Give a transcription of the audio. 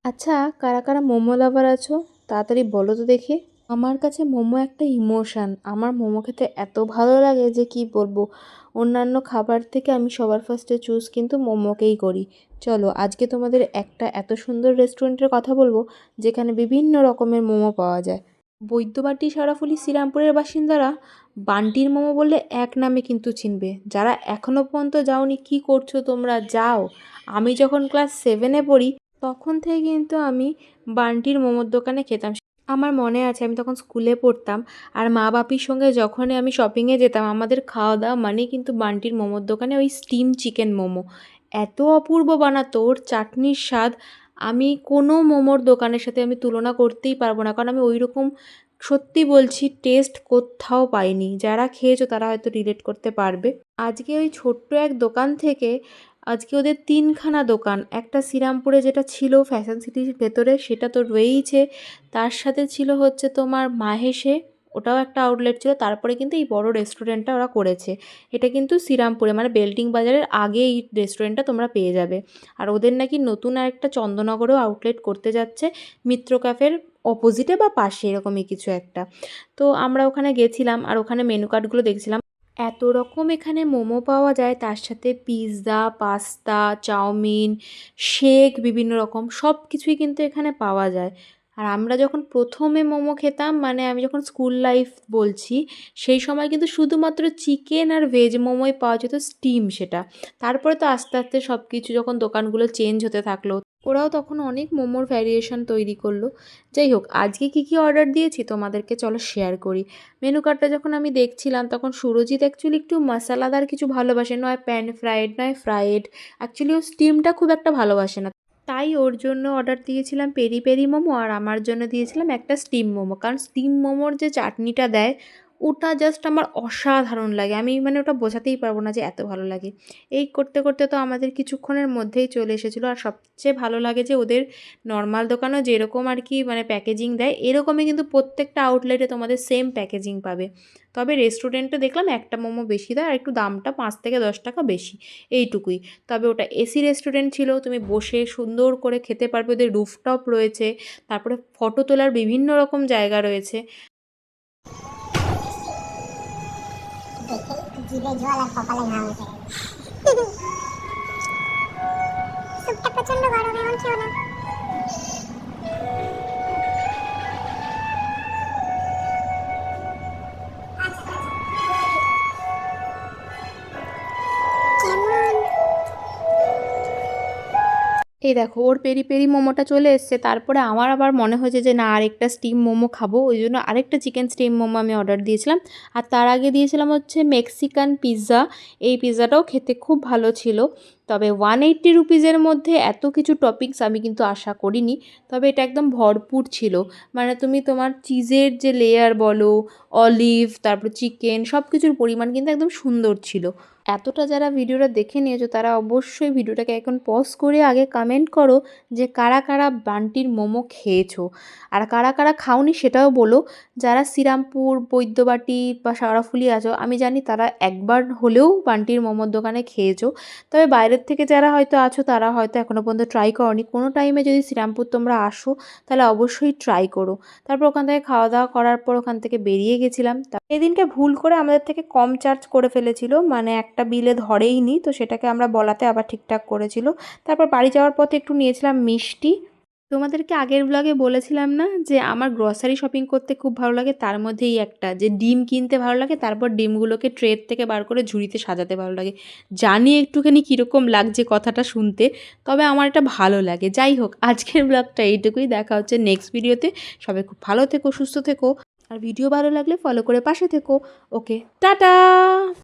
আচ্ছা, কারা কারা মোমো লাভার আছো? তাড়াতাড়ি বলো তো দেখি। আমার কাছে মোমো একটা ইমোশান। আমার মোমো খেতে এত ভালো লাগে যে কি বলবো। অন্যান্য খাবার থেকে আমি সবার ফার্স্টে চুজ কিন্তু মোমোকেই করি। চলো আজকে তোমাদের একটা এত সুন্দর রেস্টুরেন্টের কথা বলবো যেখানে বিভিন্ন রকমের মোমো পাওয়া যায়। বৈদ্যবাটী শেওড়াফুলি শ্রীরামপুরের বাসিন্দারা বান্টির মোমো বললে এক নামে কিন্তু চিনবে। যারা এখনো পর্যন্ত যাওনি কি করছো তোমরা, যাও। আমি যখন ক্লাস 7-এ পড়ি তখন থেকে কিন্তু আমি বান্টির মোমোর দোকানে খেতাম। আমার মনে আছে আমি তখন স্কুলে পড়তাম আর মা বাপির সঙ্গে যখনই আমি শপিংয়ে যেতাম আমাদের খাওয়া দাওয়া মানেই কিন্তু বান্টির মোমোর দোকানে ওই স্টিম চিকেন মোমো। এত অপূর্ব বানাতো, ওর চাটনির স্বাদ আমি কোনো মোমোর দোকানের সাথে আমি তুলনা করতেই পারবো না, কারণ আমি ওই রকম সত্যি বলছি টেস্ট কোথাও পাইনি। যারা খেয়েছো তারা হয়তো রিলেট করতে পারবে। আজকে ওই ছোট্ট এক দোকান থেকে আজকে ওদের 3খানা দোকান, একটা শ্রীরামপুরে যেটা ছিল ফ্যাশন সিটির ভেতরে সেটা তো রয়েইছে, তার সাথে ছিল হচ্ছে তোমার মাহেশে, ওটাও একটা আউটলেট ছিল, তারপরে কিন্তু এই বড় রেস্টুরেন্টটা ওরা করেছে। এটা কিন্তু শ্রীরামপুরে মানে বেল্টিং বাজারের আগে এই রেস্টুরেন্টটা তোমরা পেয়ে যাবে। আর ওদের নাকি নতুন আরেকটা চন্দননগরেও আউটলেট করতে যাচ্ছে, মিত্র ক্যাফের অপোজিটে বা পাশে এরকমই কিছু একটা। তো আমরা ওখানে গেছিলাম আর ওখানে মেনু কার্ডগুলো দেখছিলাম। এত রকম এখানে মোমো পাওয়া যায়, তার সাথে পিৎজা, পাস্তা, চাউমিন, শেক বিভিন্ন রকম সব কিছুই কিন্তু এখানে পাওয়া যায়। আর আমরা যখন প্রথমে মোমো খেতাম মানে আমি যখন স্কুল লাইফ বলছি, সেই সময় কিন্তু শুধুমাত্র চিকেন আর ভেজ মোমোই পাওয়া যেত, স্টিম সেটা। তারপরে তো আস্তে আস্তে সব কিছু যখন দোকানগুলো চেঞ্জ হতে থাকলো, ওরাও তখন অনেক মোমোর ভ্যারিয়েশন তৈরি করলো। যাই হোক, আজকে কী কী অর্ডার দিয়েছি তোমাদেরকে চলো শেয়ার করি। মেনু কার্ডটা যখন আমি দেখছিলাম তখন সুরজিৎ অ্যাকচুয়ালি একটু মশলাদার কিছু ভালোবাসে, নয় প্যান ফ্রায়েড নয় ফ্রায়েড, অ্যাকচুয়ালি ও স্টিমটা খুব একটা ভালোবাসে না। তাই ওর জন্য অর্ডার দিয়েছিলাম পেরি পেরি মোমো আর আমার জন্য দিয়েছিলাম একটা স্টিম মোমো, কারণ স্টিম মোমোর যে চাটনিটা দেয় ওটা জাস্ট আমার অসাধারণ লাগে। আমি মানে ওটা বোঝাতেই পারবো না যে এত ভালো লাগে। এই করতে করতে তো আমাদের কিছুক্ষণের মধ্যেই চলে এসেছিলো। আর সবচেয়ে ভালো লাগে যে ওদের নর্মাল দোকানেও যেরকম আর কি মানে প্যাকেজিং দেয় এরকমই কিন্তু প্রত্যেকটা আউটলেটে তোমাদের সেম প্যাকেজিং পাবে। তবে রেস্টুরেন্টে দেখলাম একটা মোমো বেশি দেয় আর একটু দামটা 5 থেকে 10 টাকা বেশি, এইটুকুই। তবে ওটা এসি রেস্টুরেন্ট ছিল, তুমি বসে সুন্দর করে খেতে পারবে। ওদের রুফটপ রয়েছে, তারপরে ফটো তোলার বিভিন্ন রকম জায়গা রয়েছে। দেখে জিভে জল আর কপালে ঘাম উঠে গেল। স্যুপটা প্রচন্ড গরম, এখন খেও না। এই দেখো ওর পেরি পেরি মোমোটা চলে এসছে। তারপরে আমার আবার মনে হয়েছে যে না আরেকটা স্টিম মোমো খাবো, ওই জন্য আরেকটা চিকেন স্টিম মোমো আমি অর্ডার দিয়েছিলাম। আর তার আগে দিয়েছিলাম হচ্ছে মেক্সিকান পিৎজা। এই পিৎজাটাও খেতে খুব ভালো ছিল। তবে 180 রুপিজের মধ্যে এত কিছু টপিংস আমি কিন্তু আশা করিনি। তবে এটা একদম ভরপুর ছিল, মানে তুমি তোমার চিজের যে লেয়ার বলো, অলিভ, তারপর চিকেন, সব কিছুর পরিমাণ কিন্তু একদম সুন্দর ছিল। এতটা যারা ভিডিওটা দেখে নিয়েছো তারা অবশ্যই ভিডিওটাকে এখন পজ করে আগে কমেন্ট করো যে কারা কারা বান্টির মোমো খেয়েছো, আর কারা কারা খাওনি সেটাও বলো। যারা শ্রীরামপুর, বৈদ্যবাটী বা শেওড়াফুলি আছো আমি জানি তারা একবার হলেও বান্টির মোমোর দোকানে খেয়েছো। তবে বাইরের থেকে যারা হয়তো আছো তারা হয়তো এখনও পর্যন্ত ট্রাই করোনি। কোনো টাইমে যদি শ্রীরামপুর তোমরা আসো তাহলে অবশ্যই ট্রাই করো। তারপর ওখান থেকে খাওয়া দাওয়া করার পর ওখান থেকে বেরিয়ে গেছিলাম। এদিনকে ভুল করে আমাদের থেকে কম চার্জ করে ফেলেছিল, মানে একটা বিলে ধরেইনি, তো সেটাকে আমরা বলাতে আবার ঠিকঠাক করেছিল। তারপর বাড়ি যাওয়ার পথে একটু নিয়েছিলাম মিষ্টি। তোমাদেরকে আগের ব্লগে বলেছিলাম না যে আমার গ্রসারি শপিং করতে খুব ভালো লাগে, তার মধ্যেই একটা যে ডিম কিনতে ভালো লাগে, তারপর ডিমগুলোকে ট্রের থেকে বার করে ঝুড়িতে সাজাতে ভালো লাগে। জানি একটুখানি কীরকম লাগছে কথাটা শুনতে, তবে আমার এটা ভালো লাগে। যাই হোক, আজকের ব্লগটা এইটুকুই, দেখা হচ্ছে নেক্সট ভিডিওতে। সবাই খুব ভালো থেকো, সুস্থ থেকো, আর ভিডিও ভালো লাগলে ফলো করে পাশে থেকো। ওকে, টাটা।